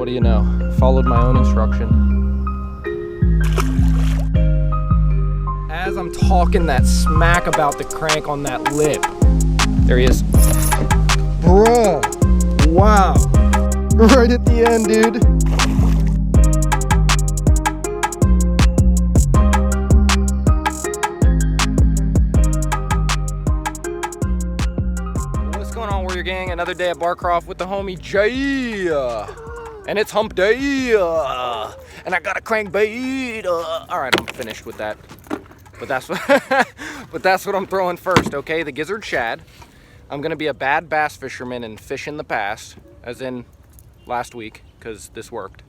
what do you know? Followed my own instruction. As I'm talking that smack about the crank on that lip, there he is. Bro, wow. Right at the end, dude. What's going on, Warrior Gang? Another day at Barcroft with the homie Jay. And it's hump day. And I got a crankbait. All right, I'm finished with that. But that's what I'm throwing first, okay? The gizzard shad. I'm gonna be a bad bass fisherman and fish in the past, as in last week, because this worked.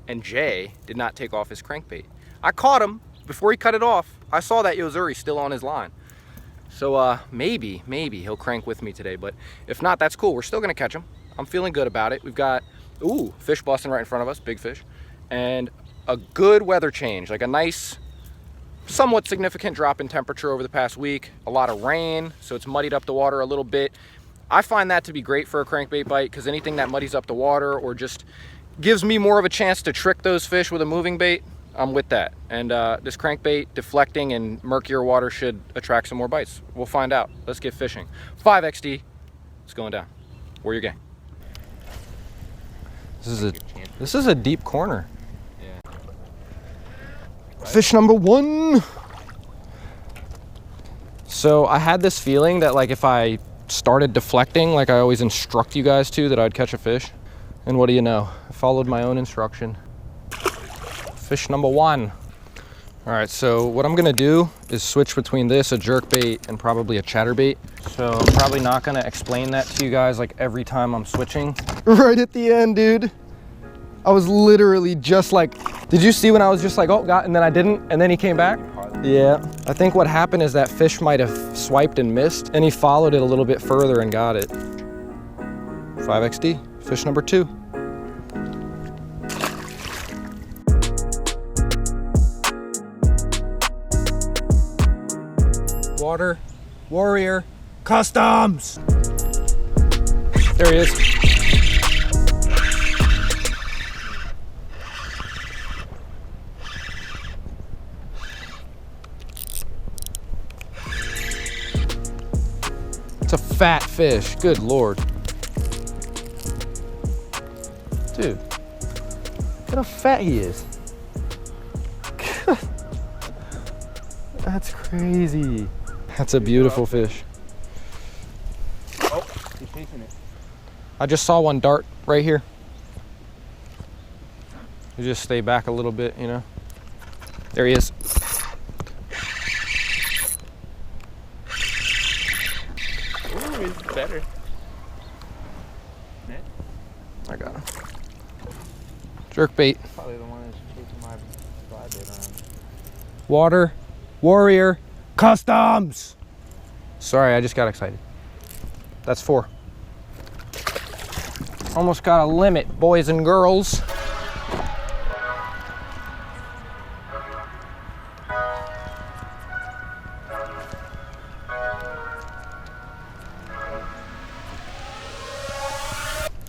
And Jay did not take off his crankbait. I caught him before he cut it off. I saw that Yozuri still on his line. So maybe he'll crank with me today, but if not, that's cool. We're still gonna catch him. I'm feeling good about it. We've got, ooh, fish busting right in front of us, big fish. And a good weather change, like a nice, somewhat significant drop in temperature over the past week. A lot of rain, so it's muddied up the water a little bit. I find that to be great for a crankbait bite, because anything that muddies up the water or just gives me more of a chance to trick those fish with a moving bait, I'm with that. And this crankbait deflecting in murkier water should attract some more bites. We'll find out. Let's get fishing. 5XD, it's going down. Warrior Gang. This is a deep corner. Yeah. Fish number one. So I had this feeling that, like, if I started deflecting like I always instruct you guys to, that I'd catch a fish. And what do you know? I followed my own instruction. Fish number one. All right, so what I'm gonna do is switch between this, a jerkbait, and probably a chatterbait. So I'm probably not gonna explain that to you guys like every time I'm switching. Right at the end, dude. I was literally just like, did you see when I was just like, oh God, and then I didn't, and then he came back? Yeah. I think what happened is that fish might have swiped and missed, and he followed it a little bit further and got it. 5XD, fish number two. Water Warrior Customs. There he is. It's a fat fish, good Lord. Dude, look how fat he is. That's crazy. That's a beautiful fish. Oh, he's chasing it. I just saw one dart right here. You just stay back a little bit, you know. There he is. Ooh, it's better. Net? I got him. Jerkbait. Probably the one that's chasing my fly bait around. Water Warrior Customs. Sorry, I just got excited. That's 4. Almost got a limit, boys and girls.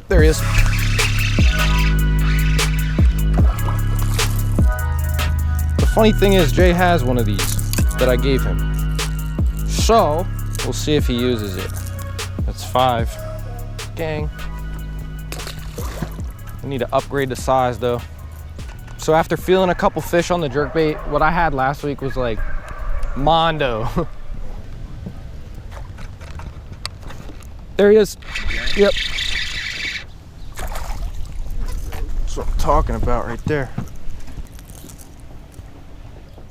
There he is. The funny thing is, Jay has one of these that I gave him. So, we'll see if he uses it. That's 5. Gang. I need to upgrade the size though. So after feeling a couple fish on the jerkbait, what I had last week was like Mondo. There he is. Yep. That's what I'm talking about right there.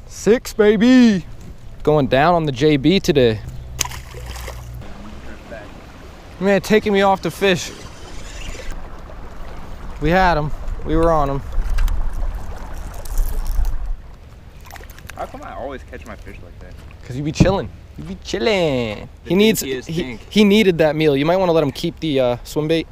6, baby. Going down on the JB today. Man, taking me off the fish. We had him. We were on him. How come I always catch my fish like that? Cause you be chilling. You be chilling. He needed that meal. You might want to let him keep the swim bait.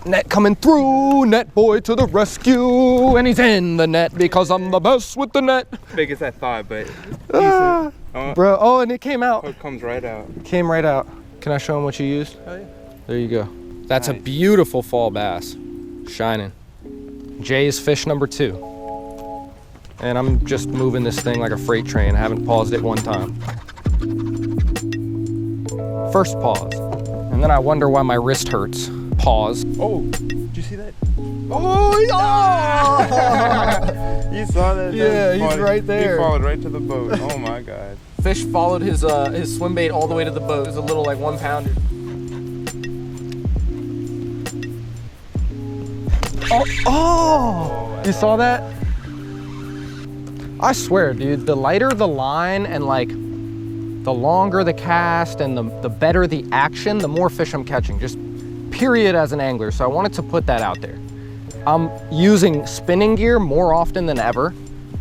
Net coming through, net boy to the rescue, and he's in the net because I'm the best with the net. Biggest I thought, but Bro, oh, and it came out. It comes right out. Came right out. Can I show him what you used? Oh, yeah. There you go. That's a beautiful fall bass. Shining. Jay's fish number 2. And I'm just moving this thing like a freight train. I haven't paused it one time. First pause. And then I wonder why my wrist hurts. Pause. Oh, did you see that? Oh, yeah! You saw that? Yeah, he's right there. He followed right to the boat. Oh my God. Fish followed his swim bait all the way to the boat. It was a little like 1 pounder. Oh, you saw that? I swear, dude, the lighter the line and like the longer the cast and the better the action, the more fish I'm catching, just period as an angler. So I wanted to put that out there. I'm using spinning gear more often than ever.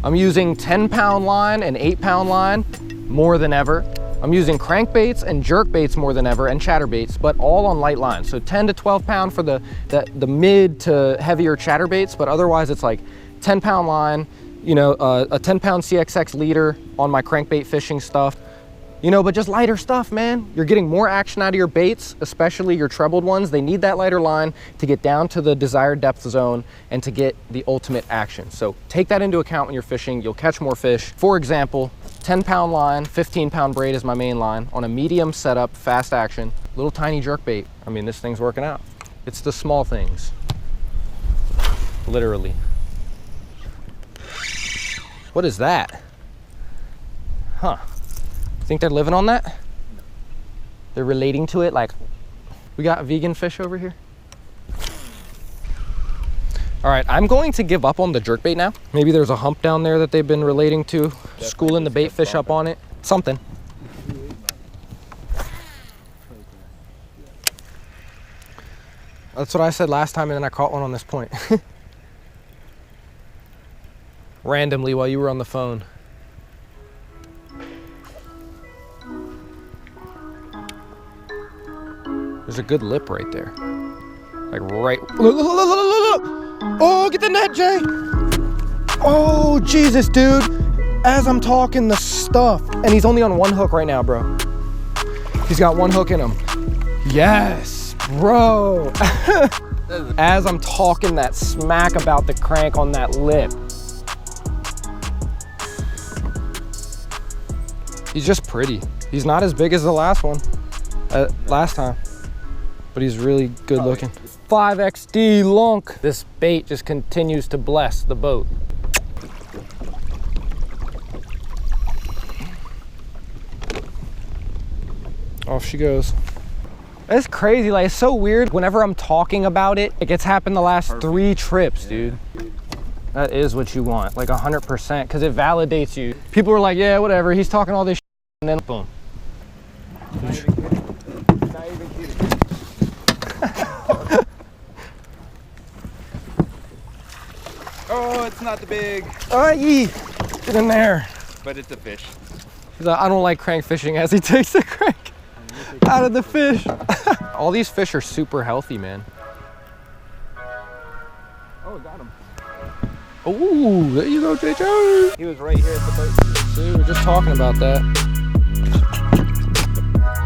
I'm using 10-pound line and 8-pound line more than ever. I'm using crankbaits and jerkbaits more than ever and chatterbaits, but all on light lines. So 10 to 12 pound for the mid to heavier chatterbaits, but otherwise it's like 10-pound line, you know, a 10-pound CXX leader on my crankbait fishing stuff. You know, but just lighter stuff, man. You're getting more action out of your baits, especially your trebled ones. They need that lighter line to get down to the desired depth zone and to get the ultimate action. So take that into account when you're fishing. You'll catch more fish. For example, 10-pound line, 15-pound braid is my main line on a medium setup, fast action, little tiny jerkbait. I mean, this thing's working out. It's the small things, literally. What is that? Huh. Think they're living on that? No. They're relating to it like, we got vegan fish over here. All right, I'm going to give up on the jerkbait now. Maybe there's a hump down there that they've been relating to, schooling the bait fish up on it, something. That's what I said last time and then I caught one on this point. Randomly while you were on the phone. There's a good lip right there. Like right. Look, look, look, look, look. Oh, get the net, Jay. Oh, Jesus, dude. As I'm talking the stuff. And he's only on 1 hook right now, bro. He's got 1 hook in him. Yes, bro. As I'm talking that smack about the crank on that lip. He's just pretty. He's not as big as the last one, last time. But he's really good looking. 5XD lunk. This bait just continues to bless the boat. Off she goes. It's crazy, like it's so weird. Whenever I'm talking about it, like it's happened the last 3 trips, dude. That is what you want, like 100%, because it validates you. People are like, yeah, whatever, he's talking all this shit, and then boom. Oh, it's not the big. Oh, yee. Get in there. But it's a fish. He's like, I don't like crank fishing, as he takes the crank out of the fish. All these fish are super healthy, man. Oh, got him. Oh, there you go, JJ. He was right here at the boat. See, we were just talking about that.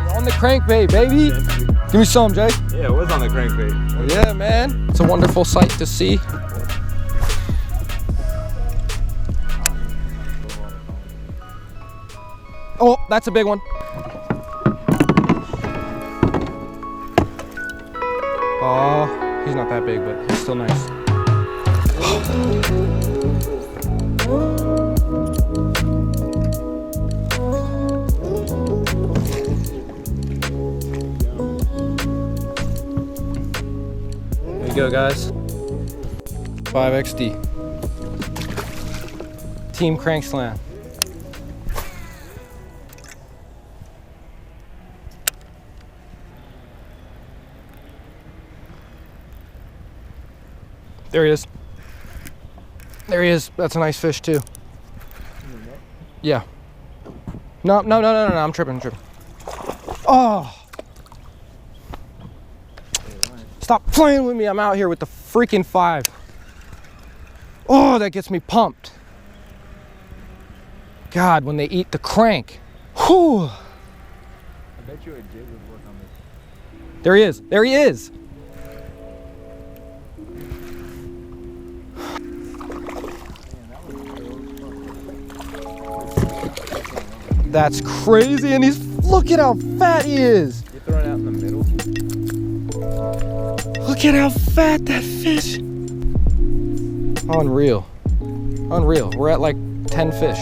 You're on the crankbait, baby. Give me some, Jay. Yeah, it was on the crankbait. Yeah, man. It's a wonderful sight to see. Oh, that's a big one. Oh, he's not that big, but he's still nice. There you go, guys. 5XD. Team Crank Slam. There he is. There he is. That's a nice fish too. Yeah. No, I'm tripping, Oh. Stop playing with me. I'm out here with the freaking 5. Oh, that gets me pumped. God, when they eat the crank. Whew. I bet you a jig would work on this. There he is. There he is. That's crazy, and look at how fat he is. You throw it out in the middle. Look at how fat that fish. Unreal. Unreal. We're at like 10 fish.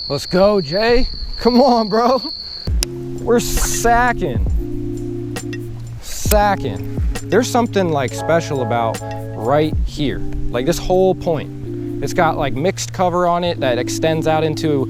Let's go, Jay. Come on, bro. We're sacking. Sacking. There's something like special about right here. Like this whole point. It's got like mixed cover on it that extends out into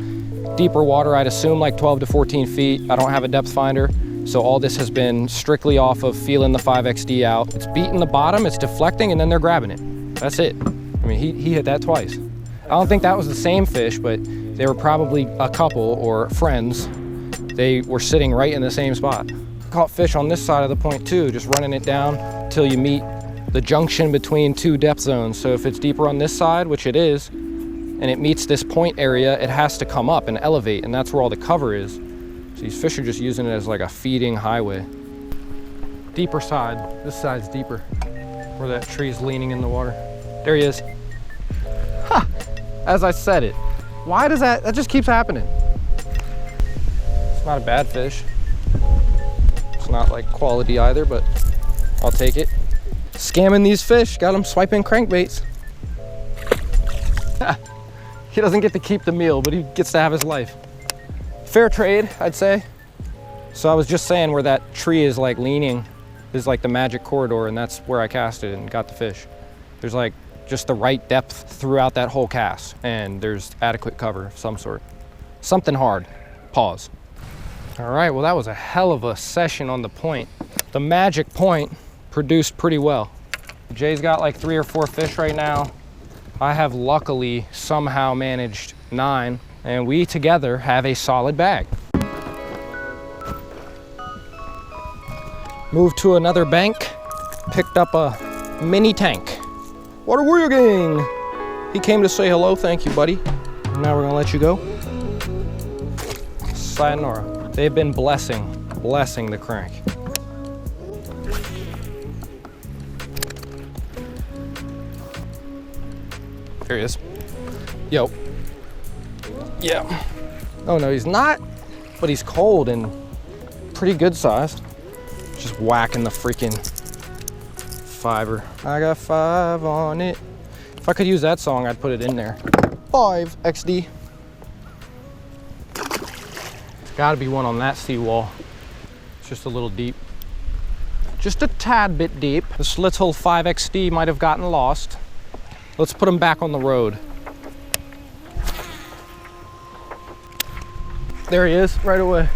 deeper water, I'd assume like 12 to 14 feet. I don't have a depth finder. So all this has been strictly off of feeling the 5XD out. It's beating the bottom, it's deflecting, and then they're grabbing it. That's it. I mean, he hit that twice. I don't think that was the same fish, but they were probably a couple or friends. They were sitting right in the same spot. Caught fish on this side of the point too, just running it down till you meet the junction between two depth zones. So if it's deeper on this side, which it is, and it meets this point area, it has to come up and elevate, and that's where all the cover is. So these fish are just using it as like a feeding highway. Deeper side, this side's deeper, where that tree's leaning in the water. There he is. Ha! As I said it. Why does that just keeps happening? It's not a bad fish. It's not like quality either, but I'll take it. Scamming these fish, got them swiping crankbaits. He doesn't get to keep the meal, but he gets to have his life. Fair trade, I'd say. So I was just saying where that tree is like leaning is like the magic corridor, and that's where I casted and got the fish. There's like just the right depth throughout that whole cast, and there's adequate cover of some sort. Something hard. Pause. All right, well, that was a hell of a session on the point. The magic point produced pretty well. Jay's got like 3 or 4 fish right now. I have luckily somehow managed 9, and we together have a solid bag. Moved to another bank, picked up a mini tank. Water Warrior Gang! He came to say hello, thank you, buddy. Now we're gonna let you go. Sayonara. They've been blessing the crank. There he is. Yo. Yeah. Oh no, he's not, but he's cold and pretty good sized. Just whacking the freaking fiber. I got 5 on it. If I could use that song, I'd put it in there. 5XD. Gotta be one on that seawall. It's just a little deep. Just a tad bit deep. This little 5XD might have gotten lost. Let's put him back on the road. There he is, right away.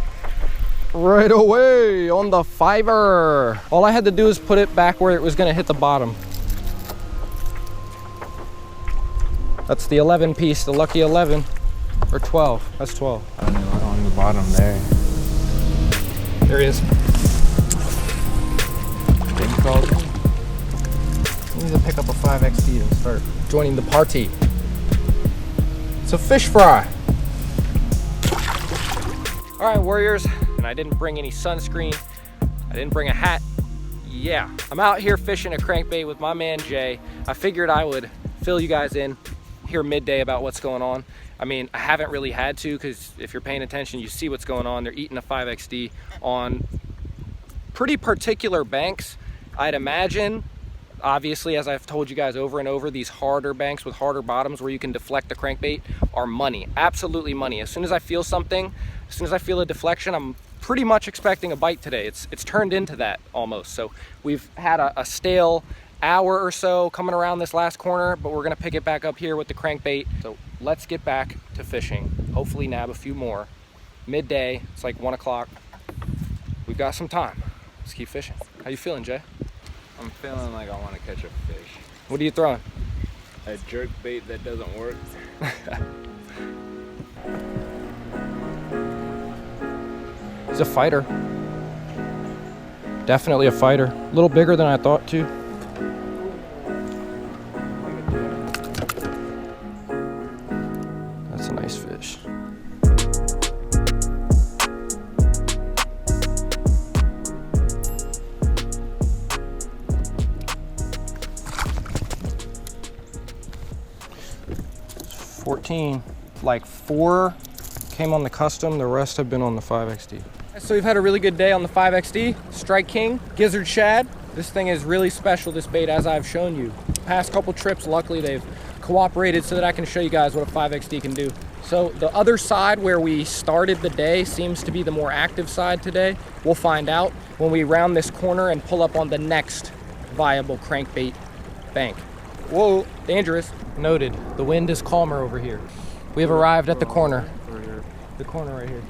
Right away on the fiber. All I had to do is put it back where it was gonna hit the bottom. That's the 11 piece, the lucky 11. Or 12, that's 12. I don't know, on the bottom there. There he is. Thing called. I need to pick up a 5XD and start joining the party. It's a fish fry. All right, warriors, and I didn't bring any sunscreen. I didn't bring a hat. Yeah, I'm out here fishing a crankbait with my man Jay. I figured I would fill you guys in here midday about what's going on. I mean, I haven't really had to, because if you're paying attention, you see what's going on. They're eating a 5XD on pretty particular banks. I'd imagine, obviously, as I've told you guys over and over, these harder banks with harder bottoms where you can deflect the crankbait are money, absolutely money. As soon as I feel something, as soon as I feel a deflection, I'm pretty much expecting a bite today. It's turned into that almost. So we've had a stale hour or so coming around this last corner, but we're gonna pick it back up here with the crankbait. So let's get back to fishing. Hopefully nab a few more. Midday, it's like 1 o'clock. We've got some time. Let's keep fishing. How you feeling, Jay? I'm feeling like I want to catch a fish. What are you throwing? A jerk bait that doesn't work. He's a fighter. Definitely a fighter. A little bigger than I thought too. That's a nice fish. 14. Like 4 came on the custom, the rest have been on the 5XD. So we've had a really good day on the 5XD. Strike King, Gizzard Shad. This thing is really special, this bait, as I've shown you. Past couple trips, luckily they've cooperated so that I can show you guys what a 5XD can do. So the other side where we started the day seems to be the more active side today. We'll find out when we round this corner and pull up on the next viable crankbait bank. Whoa, dangerous. Noted, the wind is calmer over here. We have arrived at the corner. The corner right here.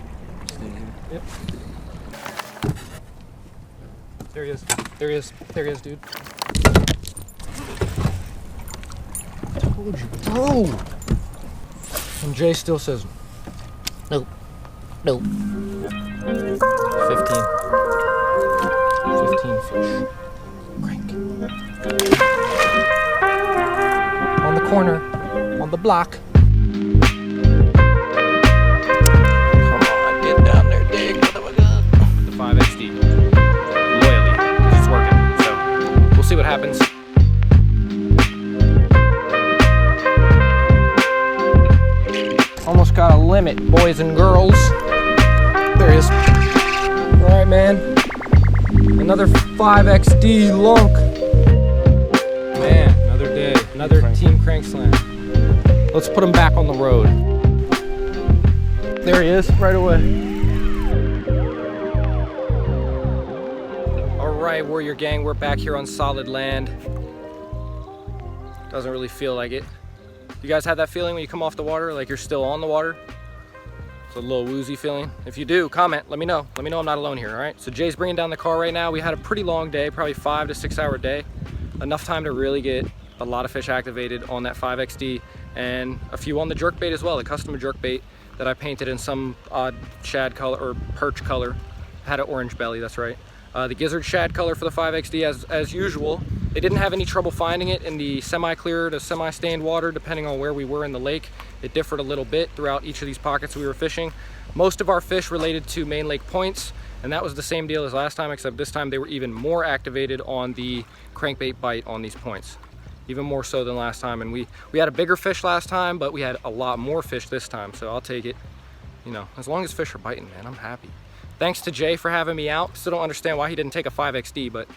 Yep. There he is. There he is. There he is, dude. I told you, bro. And Jay still says, nope. Nope. 15. 15 fish. Crank. On the corner. On the block. Come on, get down there, dig, motherfucker. The 5XD. Loyally, because it's working. So, we'll see what happens. Almost got a limit, boys and girls. There he is. All right, man. Another 5XD lunk. Man, another day. Another Team Crank Slam. Let's put him back on the road. There he is, right away. All right, Warrior Gang, we're back here on solid land. Doesn't really feel like it. You guys have that feeling when you come off the water, like you're still on the water? It's a little woozy feeling. If you do, comment, let me know. Let me know I'm not alone here, all right? So Jay's bringing down the car right now. We had a pretty long day, probably 5 to 6 hour day. Enough time to really get a lot of fish activated on that 5XD and a few on the jerkbait as well, the custom jerkbait that I painted in some odd shad color or perch color. Had an orange belly, that's right. The gizzard shad color for the 5XD as usual. They didn't have any trouble finding it in the semi-clear to semi-stained water, depending on where we were in the lake. It differed a little bit throughout each of these pockets we were fishing. Most of our fish related to main lake points, and that was the same deal as last time, except this time they were even more activated on the crankbait bite on these points. Even more so than last time. And we had a bigger fish last time, but we had a lot more fish this time, so I'll take it. You know, as long as fish are biting, man, I'm happy. Thanks to Jay for having me out. Still don't understand why he didn't take a 5XD, but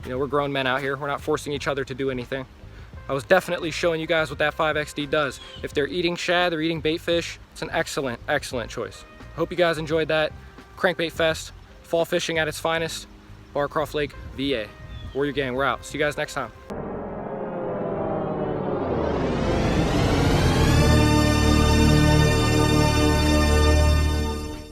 you know, we're grown men out here. We're not forcing each other to do anything. I was definitely showing you guys what that 5XD does. If they're eating shad, they're eating bait fish, it's an excellent, excellent choice. Hope you guys enjoyed that. Crankbait Fest, fall fishing at its finest, Barcroft Lake, VA. Warrior Gang, we're out. See you guys next time.